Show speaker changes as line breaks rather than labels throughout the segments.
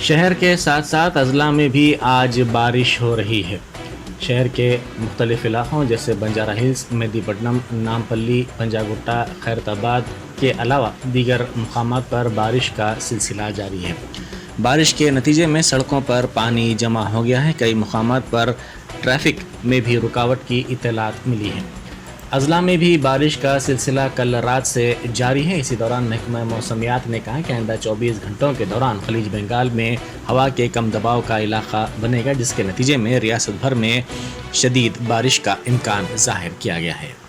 شہر کے ساتھ ساتھ اضلاع میں بھی آج بارش ہو رہی ہے۔ شہر کے مختلف علاقوں جیسے بنجارہ ہلز، مہدی پٹنم، نامپلی، پنجاگٹا، خیرت آباد کے علاوہ دیگر مقامات پر بارش کا سلسلہ جاری ہے۔ بارش کے نتیجے میں سڑکوں پر پانی جمع ہو گیا ہے۔ کئی مقامات پر ٹریفک میں بھی رکاوٹ کی اطلاعات ملی ہے۔ اضلاع میں بھی بارش کا سلسلہ کل رات سے جاری ہے۔ اسی دوران محکمہ موسمیات نے کہا کہ آئندہ 24 گھنٹوں کے دوران خلیج بنگال میں ہوا کے کم دباؤ کا علاقہ بنے گا، جس کے نتیجے میں ریاست بھر میں شدید بارش کا امکان ظاہر کیا گیا ہے۔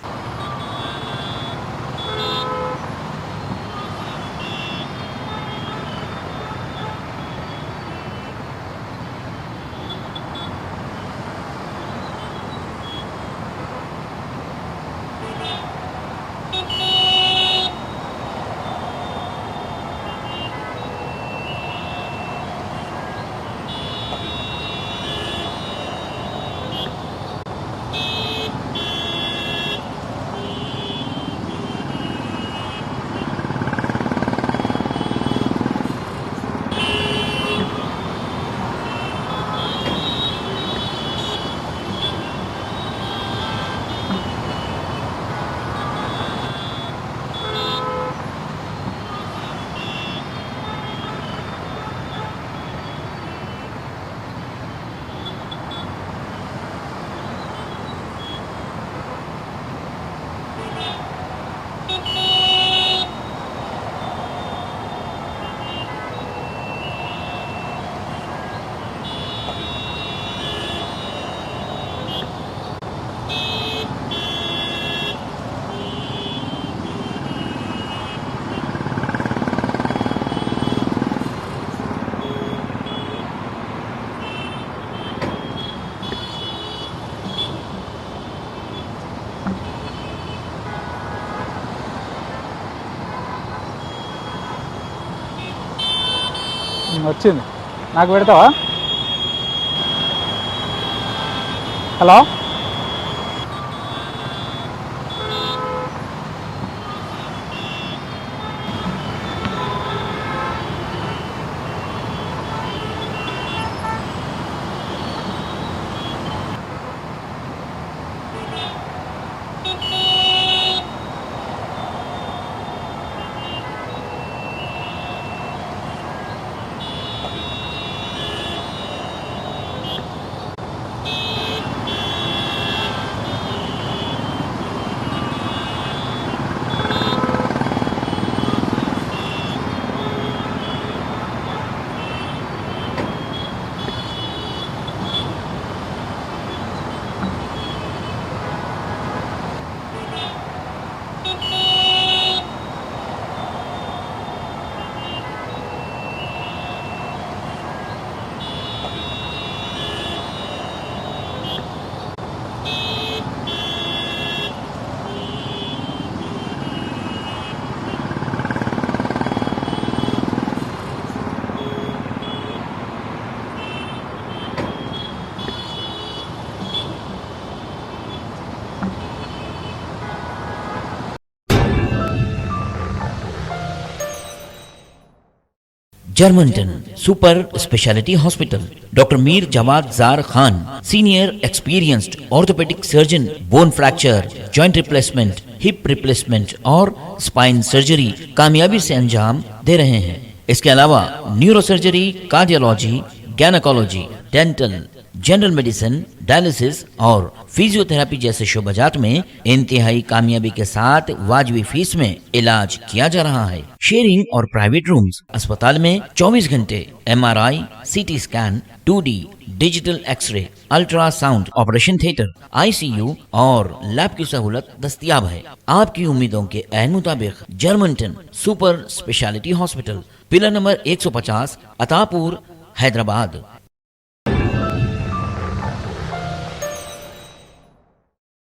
వచ్చింది నాకు పెడతావా? హలో,
جرمنٹن super speciality hospital, doctor Mir Jawad Zar Khan, senior experienced orthopaedic surgeon, bone fracture, joint replacement, hip replacement اور اسپائن سرجری کامیابی سے انجام دے رہے ہیں۔ اس کے علاوہ neuro surgery, cardiology, gynaecology, dental, general medicine, dialysis اور فزیو تھراپی جیسے شعبجات میں انتہائی کامیابی کے ساتھ واجبی فیس میں علاج کیا جا رہا ہے۔ شیئرنگ اور پرائیویٹ رومز، اسپتال میں 24 گھنٹے M R I, C T scan, 2D digital X ray, ultrasound, operation theatre, I C U اور لیب کی سہولت دستیاب ہے۔ آپ کی امیدوں کے عین مطابق جرمنٹن super speciality hospital, pillar number 150، عطا پور، حیدرآباد۔